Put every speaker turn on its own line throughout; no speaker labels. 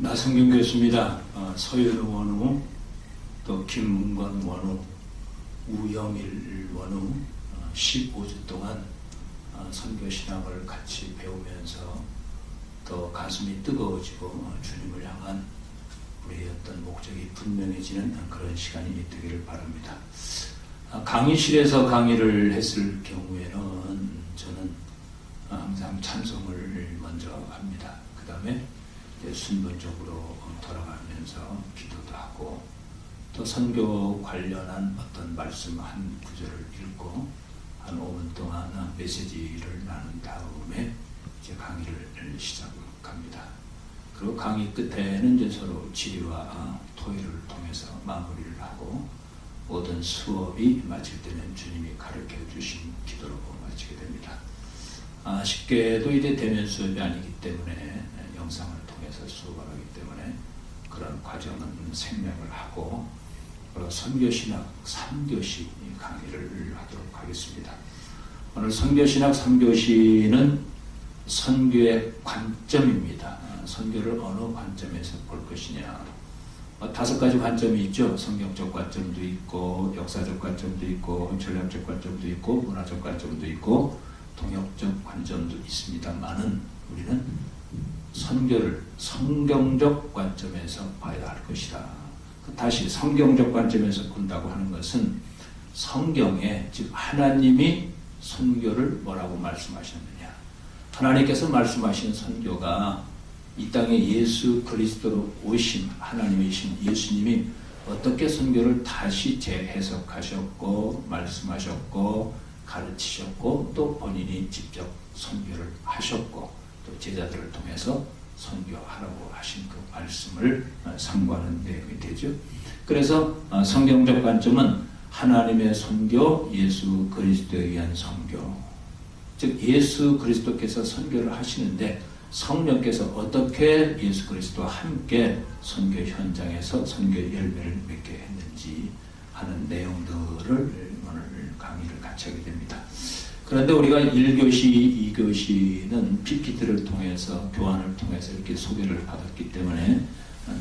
나성균 교수입니다. 서윤우 원우, 또 김문건 원우, 우영일 원우 15주 동안 선교신학을 같이 배우면서 더 가슴이 뜨거워지고 주님을 향한 우리의 어떤 목적이 분명해지는 그런 시간이 되기를 바랍니다. 강의실에서 강의를 했을 경우에는 저는 항상 찬송을 먼저 합니다. 그 다음에 순번적으로 돌아가면서 기도도 하고 또 선교 관련한 어떤 말씀 한 구절을 읽고 한 5분 동안 메시지를 나눈 다음에 이제 강의를 시작합니다. 그리고 강의 끝에는 이제 서로 질의와 토의를 통해서 마무리를 하고 모든 수업이 마칠 때는 주님이 가르쳐 주신 기도로 마치게 됩니다. 쉽게도 이제 대면 수업이 아니기 때문에 영상을 통해서 수업을 하기 때문에 그런 과정은 생략을 하고 선교신학 3교시 강의를 하도록 하겠습니다. 오늘 선교신학 3교시는 선교의 관점입니다. 선교를 어느 관점에서 볼 것이냐. 5가지 관점이 있죠. 성경적 관점도 있고 역사적 관점도 있고 전략적 관점도 있고 문화적 관점도 있고 동역적 관점도 있습니다만은 우리는 선교를 성경적 관점에서 봐야 할 것이다. 다시 성경적 관점에서 본다고 하는 것은 성경에 즉 하나님이 선교를 뭐라고 말씀하셨느냐. 하나님께서 말씀하신 선교가 이 땅에 예수 그리스도로 오신 하나님이신 예수님이 어떻게 선교를 다시 재해석하셨고 말씀하셨고 가르치셨고 또 본인이 직접 선교를 하셨고 또 제자들을 통해서 선교하라고 하신 그 말씀을 상고하는 내용이 되죠. 그래서 성경적 관점은 하나님의 선교, 예수 그리스도에 의한 선교, 즉 예수 그리스도께서 선교를 하시는데 성령께서 어떻게 예수 그리스도와 함께 선교 현장에서 선교의 열매를 맺게 했는지 하는 내용들을 오늘 강의를 같이 하게 됩니다. 그런데 우리가 1교시, 2교시는 PPT를 통해서 교환을 통해서 이렇게 소개를 받았기 때문에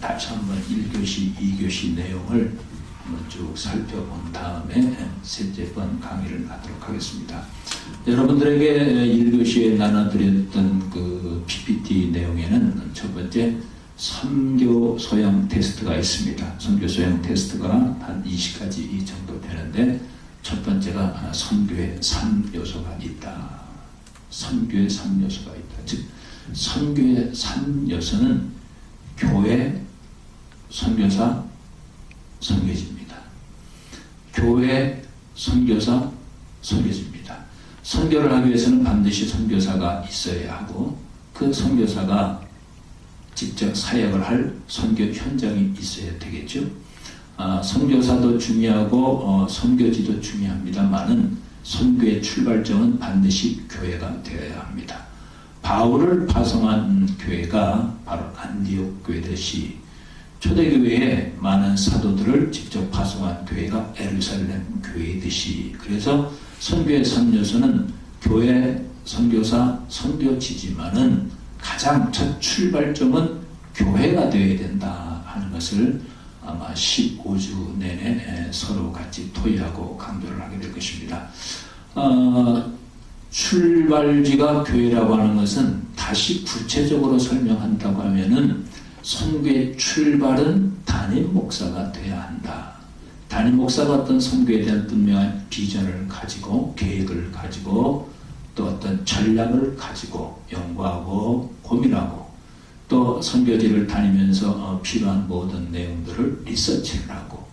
다시 한번 1교시, 2교시 내용을 한번 쭉 살펴본 다음에 셋째 번 강의를 하도록 하겠습니다. 여러분들에게 1교시에 나눠드렸던 그 PPT 내용에는 첫 번째 선교 소양 테스트가 있습니다. 선교 소양 테스트가 한 20가지 정도 되는데 첫 번째가 선교의 3요소가 있다. 선교의 3요소가 있다. 즉 선교의 3요소는 교회, 선교사, 선교지입니다. 교회, 선교사, 선교지입니다. 선교를 하기 위해서는 반드시 선교사가 있어야 하고 그 선교사가 직접 사역을 할 선교 현장이 있어야 되겠죠. 선교사도 중요하고 선교지도 중요합니다만은 선교의 출발점은 반드시 교회가 되어야 합니다. 바울을 파송한 교회가 바로 안디옥 교회듯이 초대교회에 많은 사도들을 직접 파송한 교회가 예루살렘 교회듯이 그래서 선교의 3요소는 교회, 선교사, 선교지지만은 가장 첫 출발점은 교회가 되어야 된다 하는 것을 아마 15주 내내 서로 같이 토의하고 강조를 하게 될 것입니다. 출발지가 교회라고 하는 것은 다시 구체적으로 설명한다고 하면은 선교의 출발은 담임 목사가 돼야 한다. 담임 목사가 어떤 선교에 대한 분명한 비전을 가지고 계획을 가지고 또 어떤 전략을 가지고 연구하고 고민하고 또 선교지를 다니면서 필요한 모든 내용들을 리서치를 하고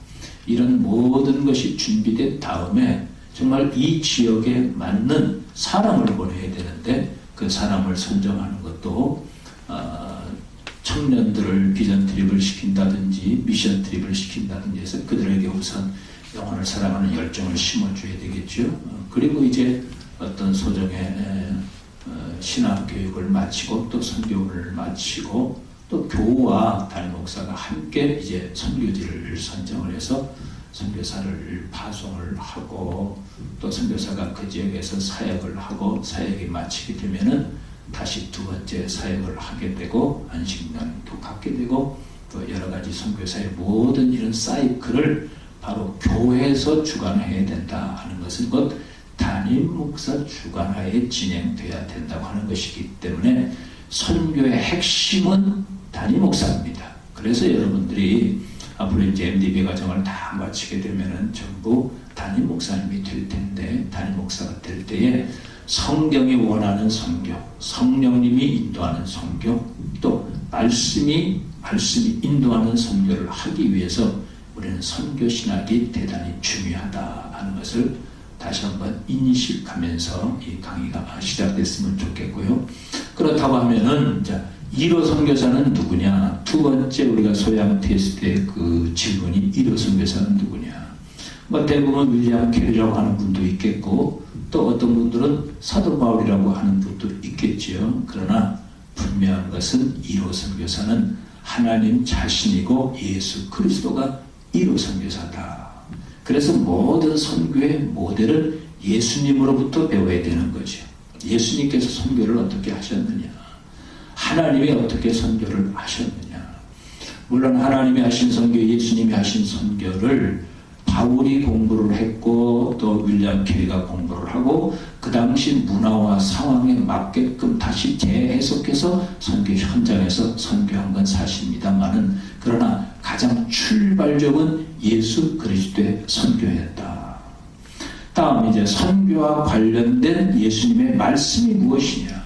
이런 모든 것이 준비된 다음에 정말 이 지역에 맞는 사람을 보내야 되는데 그 사람을 선정하는 것도 청년들을 비전 트립을 시킨다든지 미션 트립을 시킨다든지 해서 그들에게 우선 영혼을 사랑하는 열정을 심어줘야 되겠죠. 그리고 이제 어떤 소정의 신학 교육을 마치고 또 선교를 마치고 또 교우와 담임 목사가 함께 이제 선교지를 선정을 해서 선교사를 파송을 하고 또 선교사가 그 지역에서 사역을 하고 사역이 마치게 되면은 다시 두 번째 사역을 하게 되고 안식년도 갖게 되고 또 여러 가지 선교사의 모든 이런 사이클을 바로 교회에서 주관해야 된다 하는 것은 곧 담임 목사 주관하에 진행돼야 된다고 하는 것이기 때문에 선교의 핵심은 담임 목사입니다. 그래서 여러분들이 앞으로 이제 MDB 과정을 다 마치게 되면은 전부 담임 목사님이 될 텐데, 담임 목사가 될 때에 성경이 원하는 선교, 성령님이 인도하는 선교, 또 말씀이 인도하는 선교를 하기 위해서 우리는 선교 신학이 대단히 중요하다 하는 것을 다시 한번 인식하면서 이 강의가 시작됐으면 좋겠고요. 그렇다고 하면은 자, 1호 선교사는 누구냐? 두 번째 우리가 소양 테스트의 그 질문이 1호 선교사는 누구냐? 뭐 대부분 윌리엄 캐리라고 하는 분도 있겠고 또 어떤 분들은 사도 바울이라고 하는 분도 있겠지요. 그러나 분명한 것은 1호 선교사는 하나님 자신이고 예수 그리스도가 1호 선교사다. 그래서 모든 선교의 모델은 예수님으로부터 배워야 되는 거죠. 예수님께서 선교를 어떻게 하셨느냐? 하나님이 어떻게 선교를 하셨느냐? 물론 하나님이 하신 선교, 예수님이 하신 선교를 바울이 공부를 했고 또 윌리엄 캐리가 공부를 하고 그 당시 문화와 상황에 맞게끔 다시 재해석해서 선교 현장에서 선교한 건 사실입니다만은 그러나 가장 출발적은 예수 그리스도의 선교였다. 다음 이제 선교와 관련된 예수님의 말씀이 무엇이냐?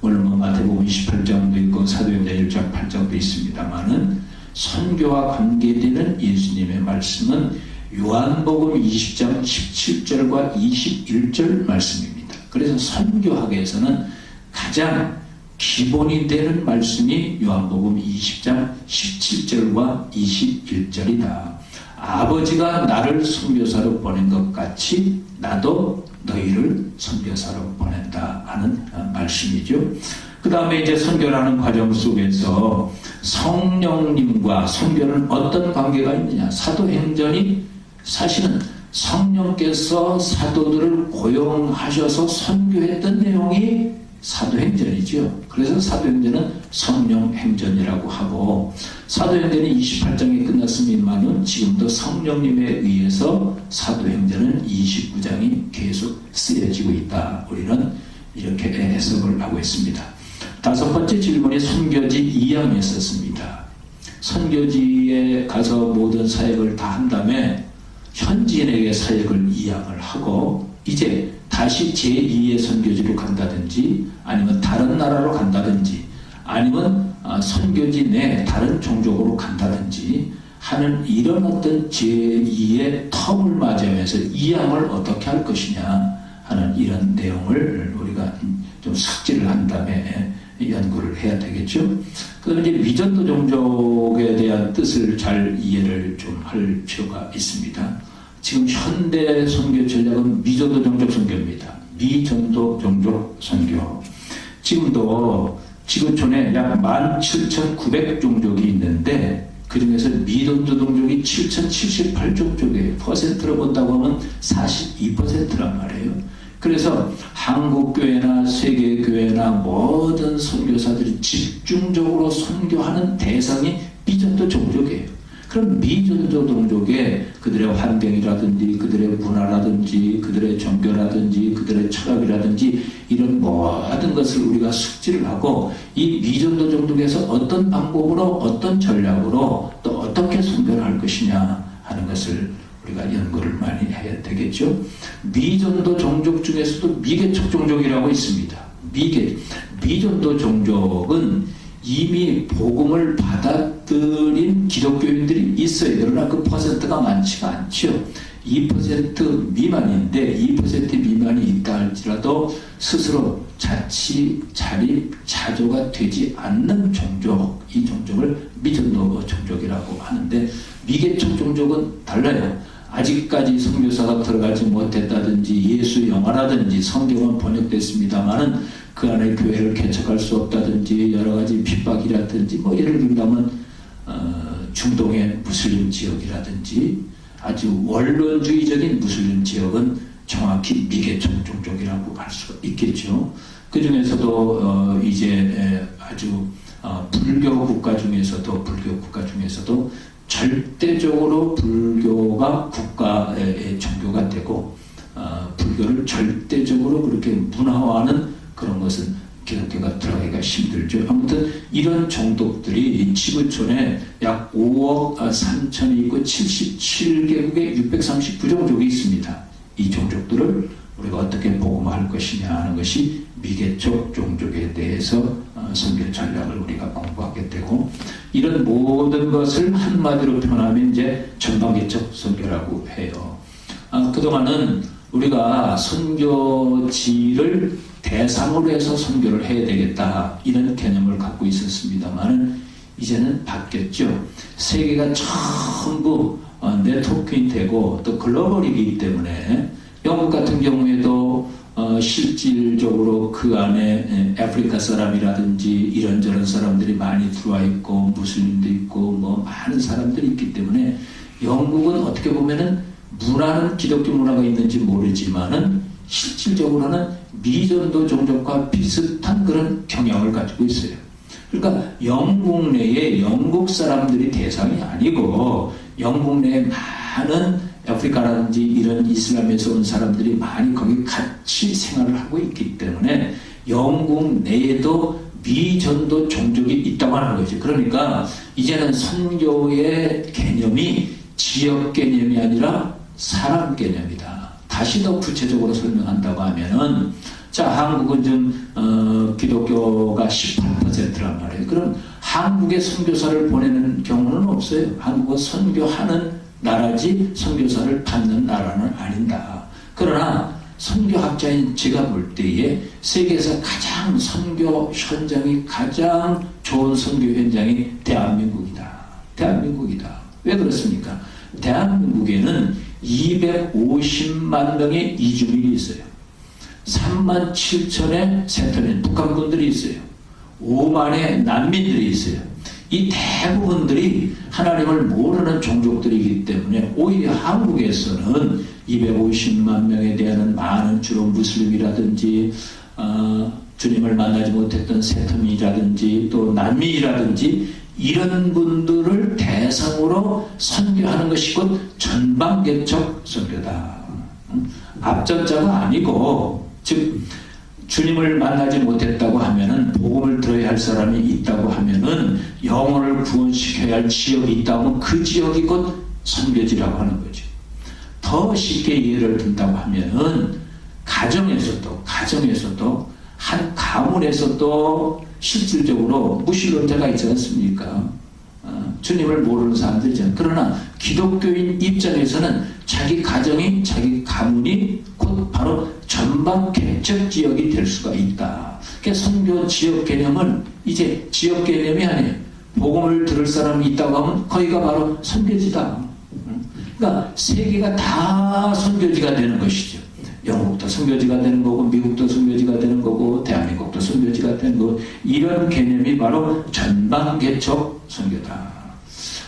물론 뭐 마태복음 28장도 있고 사도행전 1장 8장도 있습니다만은 선교와 관계되는 예수님의 말씀은 요한복음 20장 17절과 21절 말씀입니다. 그래서 선교학에서는 가장 기본이 되는 말씀이 요한복음 20장 17절과 21절이다. 아버지가 나를 선교사로 보낸 것 같이 나도 너희를 선교사로 보낸다 하는 말씀이죠. 그 다음에 이제 선교라는 과정 속에서 성령님과 선교는 어떤 관계가 있느냐? 사도행전이 사실은 성령께서 사도들을 고용하셔서 선교했던 내용이 사도행전이죠. 그래서 사도행전은 성령행전이라고 하고 사도행전이 28장이 끝났습니다만 지금도 성령님에 의해서 사도행전은 29장이 계속 쓰여지고 있다. 우리는 이렇게 해석을 하고 있습니다. 다섯 번째 질문이 선교지 2항이었습니다. 선교지에 가서 모든 사역을 다 한 다음에 현지인에게 사역을 2항을 하고 이제 다시 제2의 선교지로 간다든지 아니면 다른 나라로 간다든지 아니면 선교지 내 다른 종족으로 간다든지 하는 이런 어떤 제2의 텀을 맞이하면서 2항을 어떻게 할 것이냐 하는 이런 내용을 우리가 좀 숙지를 한 다음에 연구를 해야 되겠죠. 그다음에 이제 미전도 종족에 대한 뜻을 잘 이해를 좀 할 필요가 있습니다. 지금 현대 선교 전략은 미전도 종족 선교입니다. 미전도 종족 선교. 지금도 지구촌에 약 17,900종족이 있는데 그 중에서 미전도 종족이 7,078종족이에요. 퍼센트로 본다고 하면 42%란 말이에요. 그래서 한국교회나 세계교회나 모든 선교사들이 집중적으로 선교하는 대상이 미전도 종족이에요. 그럼 미전도 종족에 그들의 환경이라든지 그들의 문화라든지 그들의 종교라든지 그들의 철학이라든지 이런 모든 것을 우리가 숙지를 하고 이 미전도 종족에서 어떤 방법으로 어떤 전략으로 또 어떻게 선교를 할 것이냐 하는 것을 우리가 연구를 많이 해야 되겠죠. 미전도 종족 중에서도 미개척 종족이라고 있습니다. 미전도 종족은 이미 복음을 받아들인 기독교인들이 있어요. 그러나 그 퍼센트가 많지가 않죠. 2% 미만인데 2% 미만이 있다 할지라도 스스로 자치, 자립, 자조가 되지 않는 종족, 이 종족을 미전도 종족이라고 하는데 미개척 종족은 달라요. 아직까지 선교사가 들어가지 못했다든지 예수 영화라든지 성경은 번역됐습니다마는 그 안에 교회를 개척할 수 없다든지 여러 가지 핍박이라든지 뭐 예를 들면 중동의 무슬림 지역이라든지 아주 원론주의적인 무슬림 지역은 정확히 미개척 종족이라고 할 수가 있겠죠. 그 중에서도 이제 아주 불교 국가 중에서도 절대적으로 불교가 국가의 종교가 되고 불교를 절대적으로 그렇게 문화화하는 그런 것은 기독교가 들어가기가 힘들죠. 아무튼 이런 종족들이 지구촌에 약 5억 3천이 있고 77개국에 639종족이 있습니다. 이 종족들을 우리가 어떻게 복음화할 것이냐 하는 것이 미개척 종족에 대해서 선교 전략을 우리가 공부하게 되고, 이런 모든 것을 한마디로 표현하면 이제 전방개척 선교라고 해요. 그동안은 우리가 선교지를 대상으로 해서 선교를 해야 되겠다 이런 개념을 갖고 있었습니다만 이제는 바뀌었죠. 세계가 전부 네트워킹이 되고 또 글로벌이기 때문에 영국 같은 경우에도 실질적으로 그 안에 아프리카 사람이라든지 이런저런 사람들이 많이 들어와 있고 무슬림도 있고 뭐 많은 사람들이 있기 때문에 영국은 어떻게 보면은 문화는 기독교 문화가 있는지 모르지만은 실질적으로는 미전도 종족과 비슷한 그런 경향을 가지고 있어요. 그러니까 영국 내에 영국 사람들이 대상이 아니고 영국 내에 많은 아프리카라든지 이런 이슬람에서 온 사람들이 많이 거기 같이 생활을 하고 있기 때문에 영국 내에도 미전도 종족이 있다고 하는 거죠. 그러니까 이제는 선교의 개념이 지역 개념이 아니라 사람 개념이다. 다시 더 구체적으로 설명한다고 하면은, 자, 한국은 좀 기독교가 18%란 말이에요. 그럼 한국에 선교사를 보내는 경우는 없어요. 한국은 선교하는 나라지 선교사를 받는 나라는 아니다. 그러나 선교학자인 제가 볼 때에 세계에서 가장 선교 현장이 가장 좋은 선교 현장이 대한민국이다. 대한민국이다. 왜 그렇습니까? 대한민국에는 250만 명의 이주민이 있어요. 3만 7천의 세터민 북한분들이 있어요. 5만의 난민들이 있어요. 이 대부분들이 하나님을 모르는 종족들이기 때문에 오히려 한국에서는 250만 명에 대한 많은 주로 무슬림이라든지 주님을 만나지 못했던 세터민이라든지 또 난민이라든지 이런 분들을 대상으로 선교하는 것이 곧 전방개척 선교다. 앞전자가 아니고, 즉 주님을 만나지 못했다고 하면은 복음을 들어야 할 사람이 있다고 하면은 영혼을 구원시켜야 할 지역이 있다면 그 지역이 곧 선교지라고 하는 거죠. 더 쉽게 예를 든다고 하면은 가정에서도 한 가문에서도 실질적으로 무신론자가 있지 않습니까? 주님을 모르는 사람들이잖아요. 그러나 기독교인 입장에서는 자기 가정이, 자기 가문이 곧 바로 전방 개척 지역이 될 수가 있다. 그러니까 선교 지역 개념은 이제 지역 개념이 아니에요. 복음을 들을 사람이 있다고 하면 거기가 바로 선교지다. 그러니까 세계가 다 선교지가 되는 것이죠. 영국도 선교지가 되는 거고 미국도 선교지가 되는 거고 대한민국도 선교지가 되는 거고, 이런 개념이 바로 전방개척 선교다.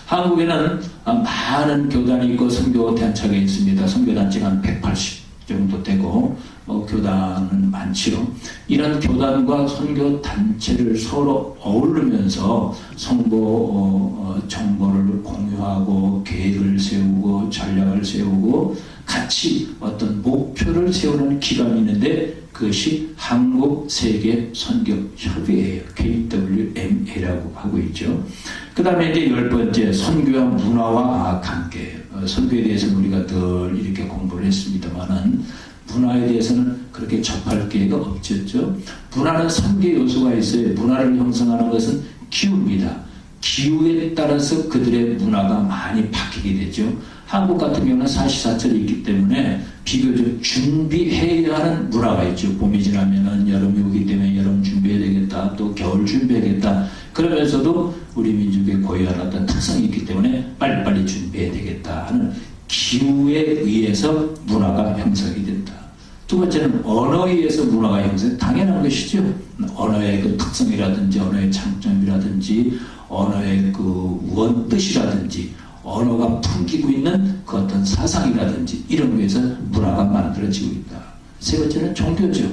한국에는 많은 교단이 있고 선교단체가 있습니다. 선교단체가 한 180 정도 되고 교단은 많지요. 이런 교단과 선교단체를 서로 어우르면서 선교 정보를 공유하고 계획을 세우고 전략을 세우고 같이 어떤 목표를 세우는 기관이 있는데 그것이 한국세계선교협의회예요. KWMA라고 하고 있죠. 그 다음에 이제 10번째, 선교와 문화와 관계. 선교에 대해서는 우리가 늘 이렇게 공부를 했습니다만은 문화에 대해서는 그렇게 접할 기회가 없었죠. 문화는 3개 요소가 있어요. 문화를 형성하는 것은 기후입니다. 기후에 따라서 그들의 문화가 많이 바뀌게 되죠. 한국 같은 경우는 사시사철이 있기 때문에 비교적 준비해야 하는 문화가 있죠. 봄이 지나면은 여름이 오기 때문에 여름 준비해야 되겠다. 또 겨울 준비해야겠다. 그러면서도 우리 민족의 고유한 어떤 특성이 있기 때문에 빨리빨리 준비해야 되겠다 하는 기후에 의해서 문화가 형성이 된다. 두 번째는 언어에 의해서 문화가 형성이 당연한 것이죠. 언어의 그 특성이라든지 언어의 장점이라든지 언어의 그 원뜻이라든지 언어가 풍기고 있는 그 어떤 사상이라든지 이런 거에서 문화가 만들어지고 있다. 세 번째는 종교죠.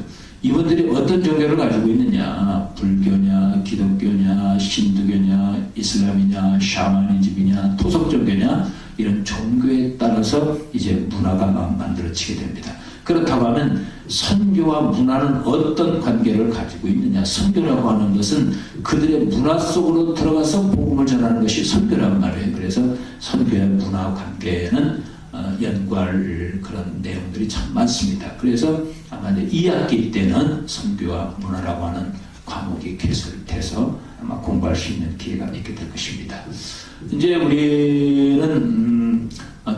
이분들이 어떤 종교를 가지고 있느냐, 불교냐, 기독교냐, 힌두교냐, 이슬람이냐, 샤머니즘이냐, 토속 종교냐, 이런 종교에 따라서 이제 문화가 만들어지게 됩니다. 그렇다고 하면 선교와 문화는 어떤 관계를 가지고 있느냐. 선교라고 하는 것은 그들의 문화 속으로 들어가서 복음을 전하는 것이 선교란 말이에요. 그래서 선교와 문화 관계에는 연구할 그런 내용들이 참 많습니다. 그래서 아마 이제 2학기 때는 선교와 문화라고 하는 과목이 개설돼서 아마 공부할 수 있는 기회가 있게 될 것입니다. 이제 우리는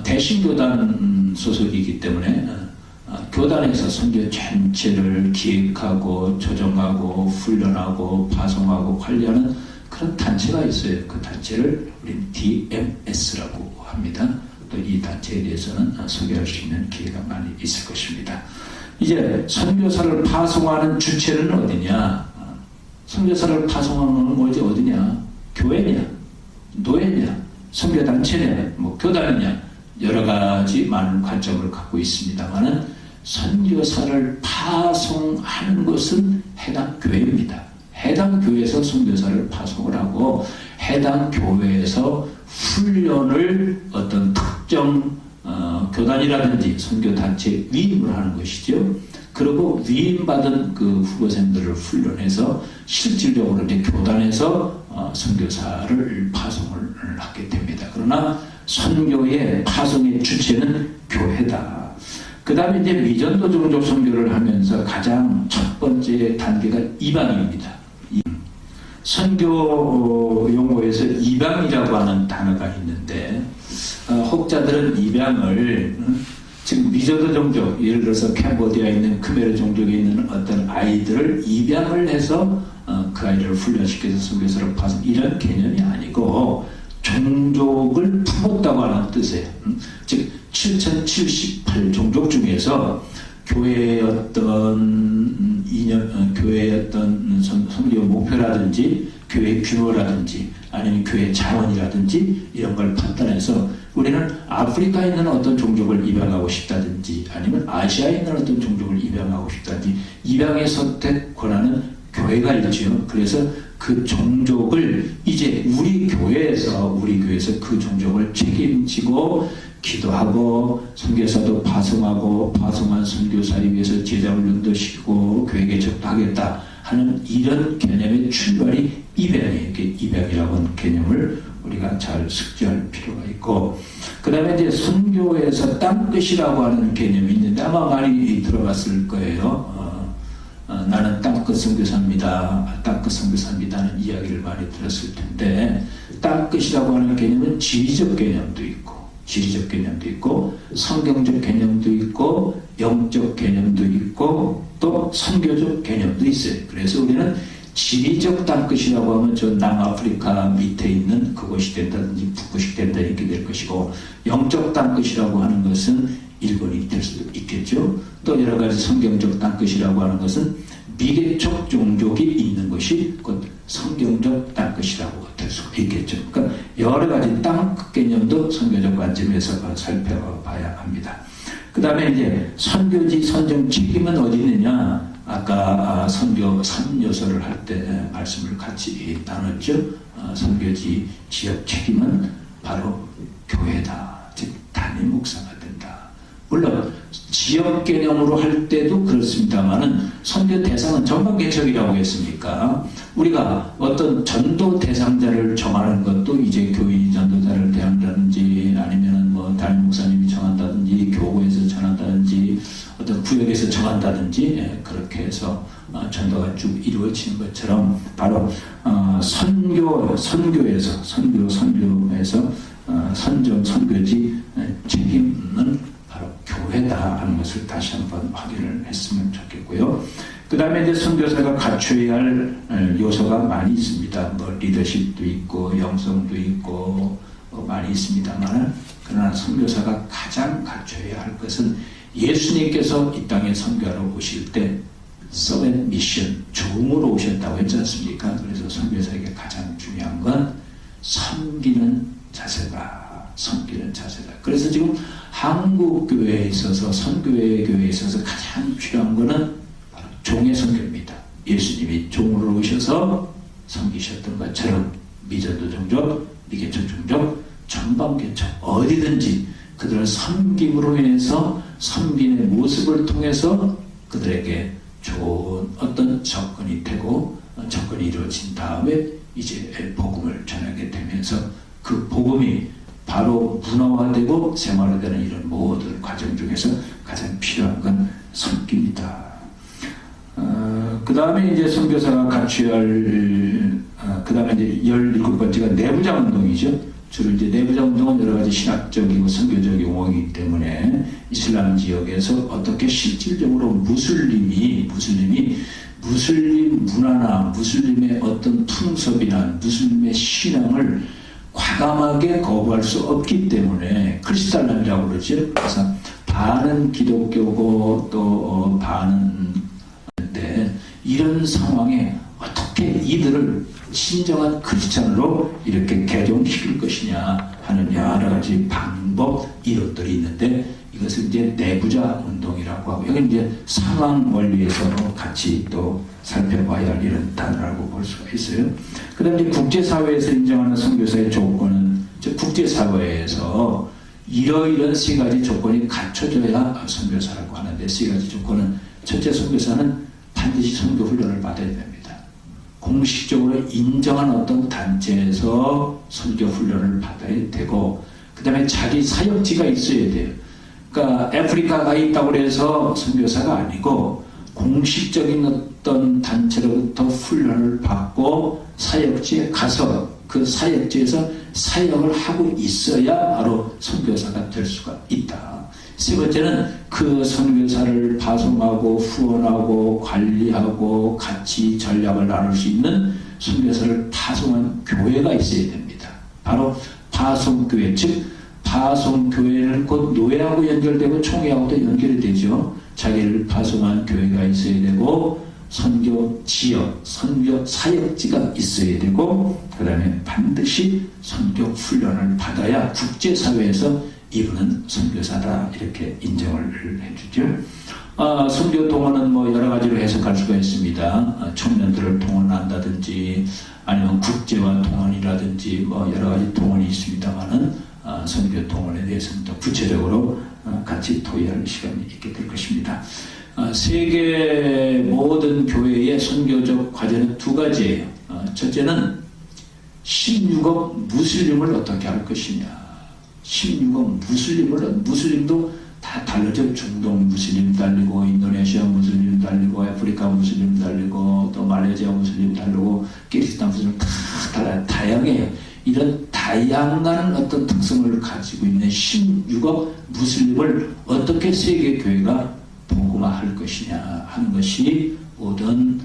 대신교단 소속이기 때문에 교단에서 선교 전체를 기획하고 조정하고 훈련하고 파송하고 관리하는 그런 단체가 있어요. 그 단체를 우리는 DMS라고 합니다. 또 이 단체에 대해서는 소개할 수 있는 기회가 많이 있을 것입니다. 이제 선교사를 파송하는 주체는 어디냐? 선교사를 파송하는 곳이 어디냐? 교회냐? 노예냐? 선교단체냐? 뭐 교단이냐? 여러 가지 많은 관점을 갖고 있습니다만은 선교사를 파송하는 것은 해당 교회입니다. 해당 교회에서 선교사를 파송을 하고 해당 교회에서 훈련을 어떤 특정 교단이라든지 선교단체에 위임을 하는 것이죠. 그리고 위임받은 그 후보생들을 훈련해서 실질적으로 이제 교단에서 선교사를 파송을 하게 됩니다. 그러나 선교의 파송의 주체는 교회다. 그 다음에 이제 미전도 종족 선교를 하면서 가장 첫 번째 단계가 이방입니다. 선교 용어에서 이방이라고 하는 단어가 있는데 혹자들은 입양을 지금 미전도 종족, 예를 들어서 캄보디아에 있는 크메르 종족에 있는 어떤 아이들을 입양을 해서 그 아이를 훈련시켜서 선교사로 파송, 이런 개념이 아니고 종족을 품었다고 하는 뜻이에요. 즉 7078 종족 중에서 교회의 어떤 이념, 교회의 어떤 선교 목표라든지 교회의 규모라든지 아니면 교회의 자원이라든지 이런 걸 판단해서 우리는 아프리카에 있는 어떤 종족을 입양하고 싶다든지 아니면 아시아에 있는 어떤 종족을 입양하고 싶다든지 입양의 선택 권한은 교회가 있죠. 그래서 그 종족을 이제 우리 교회에서 그 종족을 책임지고 기도하고 선교사도 파송하고 파송한 선교사를 위해서 제자훈련도 시키고 교회 개척도 하겠다 하는 이런 개념의 출발이 입양이에요. 입양이라고 하는 개념을 우리가 잘 숙지할 필요가 있고, 그 다음에 이제 선교에서 땅끝이라고 하는 개념이 있는데 아마 많이 들어봤을 거예요. 나는 땅끝 선교사입니다. 땅끝 선교사입니다는 이야기를 많이 들었을 텐데, 땅끝이라고 하는 개념은 지리적 개념도 있고 성경적 개념도 있고 영적 개념도 있고 또 선교적 개념도 있어요. 그래서 우리는 지리적 땅끝이라고 하면 저 남아프리카 밑에 있는 그곳이 된다든지 북곳이 된다 이렇게 될 것이고, 영적 땅끝이라고 하는 것은 일본이 될 수도 있겠죠. 또 여러 가지 성경적 땅끝이라고 하는 것은 미개척 종족이 있는 것이 곧 성경적 땅끝이라고 될 수가 있겠죠. 그러니까 여러 가지 땅끝 개념도 선교적 관점에서 살펴봐야 합니다. 그 다음에 이제 선교지 선정 책임은 어디 있느냐? 아까 선교 3요소를 할 때 말씀을 같이 나눴죠. 선교지 지역 책임은 바로 교회다. 즉 담임 목사가 된다. 물론 지역 개념으로 할 때도 그렇습니다만은 선교 대상은 전방 개척이라고 했으니까 우리가 어떤 전도 대상자를 정하는 것도 이제 교인이 전도자를 대한다든지 아니면은 뭐 담임 목사님이 정한다든지 교구에서 정한다든지 어떤 구역에서 정한다든지 그렇게 해서 전도가 쭉 이루어지는 것처럼 바로 선교에서 선정 선교지 책임은 바로 교회다 하는 것을 다시 한번 확인을 했으면 좋겠고요. 그 다음에 이제 선교사가 갖춰야 할 요소가 많이 있습니다. 뭐 리더십도 있고 영성도 있고 많이 있습니다만, 그러나 선교사가 가장 갖춰야 할 것은 예수님께서 이 땅에 선교하러 오실 때 서벤 미션, 종으로 오셨다고 했지 않습니까? 그래서 선교사에게 가장 중요한 건 섬기는 자세다. 그래서 지금 한국 교회에 있어서 선교회 교회에 있어서 가장 필요한 거는 바로 종의 선교입니다. 예수님이 종으로 오셔서 섬기셨던 것처럼 미전도 종족, 미개척 종족, 전방개척 어디든지 그들을 섬김으로 인해서 섬김의 모습을 통해서 그들에게 좋은 어떤 접근이 되고 접근이 이루어진 다음에 이제 복음을 전하게 되면서 그 복음이 바로 문화화되고 생활화되는 이런 모든 과정 중에서 가장 필요한 건 섬깁니다. 그 다음에 이제 선교사가 갖춰야 할, 그 다음에 이제 17번째가 내부자 운동이죠. 주로 이제 내부자 운동은 여러 가지 신학적이고 선교적 용어이기 때문에 이슬람 지역에서 어떻게 실질적으로 무슬림 문화나 무슬림의 어떤 풍습이나 무슬림의 신앙을 과감하게 거부할 수 없기 때문에 크리스탈람이라고 그러죠. 그래서 반은 기독교고 또 반은 이런 상황에 어떻게 이들을 진정한 크리스찬으로 이렇게 개종시킬 것이냐 하는 여러 가지 방법 이것들이 있는데 이것을 이제 내부자 운동이라고 하고 여기 이제 상황 원리에서 같이 또 살펴봐야 할 이런 단어라고 볼 수가 있어요. 그다음에 국제사회에서 인정하는 선교사의 조건은 국제사회에서 이러이런 세 가지 조건이 갖춰져야 선교사라고 하는데 세 가지 조건은 첫째 선교사는 반드시 선교 훈련을 받아야 됩니다. 공식적으로 인정한 어떤 단체에서 선교 훈련을 받아야 되고 그 다음에 자기 사역지가 있어야 돼요. 그러니까 아프리카가 있다고 해서 선교사가 아니고 공식적인 어떤 단체로부터 훈련을 받고 사역지에 가서 그 사역지에서 사역을 하고 있어야 바로 선교사가 될 수가 있다. 세 번째는 그 선교사를 파송하고 후원하고 관리하고 같이 전략을 나눌 수 있는 선교사를 파송한 교회가 있어야 됩니다. 바로 파송교회, 즉 파송교회는 곧 노예하고 연결되고 총회하고도 연결이 되죠. 자기를 파송한 교회가 있어야 되고 선교 지역, 선교 사역지가 있어야 되고 그 다음에 반드시 선교 훈련을 받아야 국제사회에서 이분은 선교사다 이렇게 인정을 해주죠. 선교 동원은 뭐 여러 가지로 해석할 수가 있습니다. 청년들을 동원한다든지 아니면 국제화 동원이라든지 뭐 여러 가지 동원이 있습니다만은 선교 동원에 대해서는 더 구체적으로 같이 토의할 시간이 있게 될 것입니다. 세계 모든 교회의 선교적 과제는 두 가지예요. 첫째는 16억 무슬림을 어떻게 할 것이냐. 16억 무슬림도 다 달라져. 중동 무슬림 달리고 인도네시아 무슬림 달리고 아프리카 무슬림 달리고 또 말레이시아 무슬림 달리고 키리스탄 무슬림 다 달라요. 다양해요. 이런 다양한 어떤 특성을 가지고 있는 16억 무슬림을 어떻게 세계교회가 복음화할 것이냐 하는 것이 모든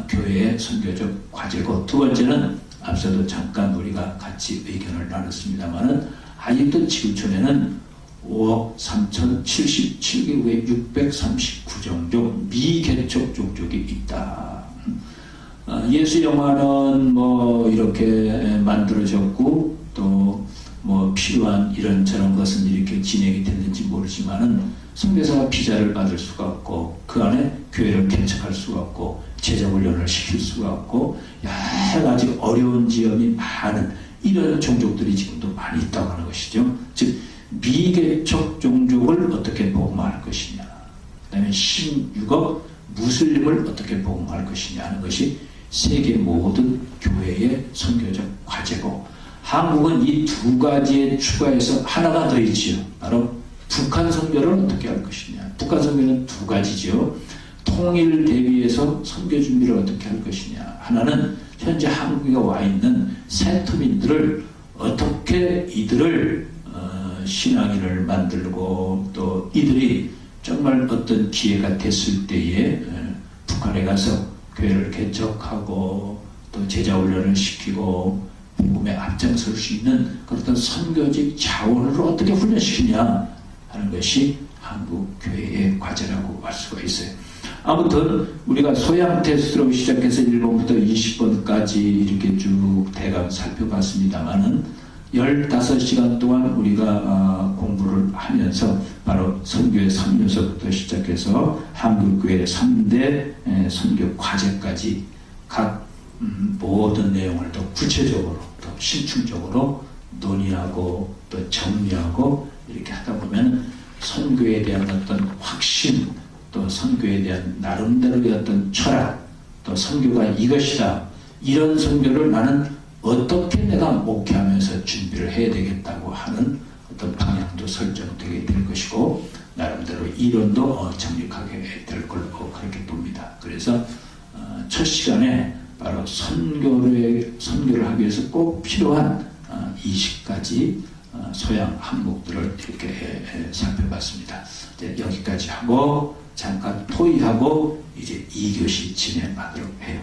교회의 선교적 과제고 두 번째는 앞서도 잠깐 우리가 같이 의견을 나눴습니다마는 아직도 지구촌에는 5억 3,077개국의 639종족 미개척 종족이 있다. 예수 영화는 뭐 이렇게 만들어졌고 또 뭐 필요한 이런저런 것은 이렇게 진행이 됐는지 모르지만은 선교사가 비자를 받을 수가 없고 그 안에 교회를 개척할 수가 없고 제자훈련을 시킬 수가 없고 여러 가지 어려운 지역이 많은 이런 종족들이 지금도 많이 있다고 하는 것이죠. 즉 미개척 종족을 어떻게 복음화할 것이냐, 그 다음에 16억 무슬림을 어떻게 복음화할 것이냐 하는 것이 세계 모든 교회의 선교적 과제고 한국은 이 두 가지에 추가해서 하나가 더 있지요. 바로 북한 선교를 어떻게 할 것이냐. 북한 선교는 두 가지죠. 통일 대비해서 선교 준비를 어떻게 할 것이냐. 하나는 현재 한국에 와 있는 세터민들을 어떻게 이들을 신앙인을 만들고 또 이들이 정말 어떤 기회가 됐을 때에 북한에 가서 교회를 개척하고 또 제자훈련을 시키고 복음에 앞장설 수 있는 그런 선교직 자원으로 어떻게 훈련시키냐 하는 것이 한국 교회의 과제라고 할 수가 있어요. 아무튼 우리가 소양 테스트로 시작해서 1번부터 20번까지 이렇게 쭉 대강 살펴봤습니다만은 15시간 동안 우리가 공부를 하면서 바로 선교의 3요소부터 시작해서 한국교회 3대 선교 과제까지 각 모든 내용을 더 구체적으로 더 실충적으로 논의하고 또 정리하고 이렇게 하다 보면 선교에 대한 어떤 확신, 또 선교에 대한 나름대로의 어떤 철학, 또 선교가 이것이다, 이런 선교를 나는 어떻게 내가 목회하면서 준비를 해야 되겠다고 하는 어떤 방향도 설정되게 될 것이고, 나름대로 이론도 정립하게 될 걸로 그렇게 봅니다. 그래서 첫 시간에 바로 선교를 하기 위해서 꼭 필요한 20가지 소양 항목들을 이렇게 살펴봤습니다. 이제 여기까지 하고 잠깐 토의하고 이제 2교시 진행하도록 해요.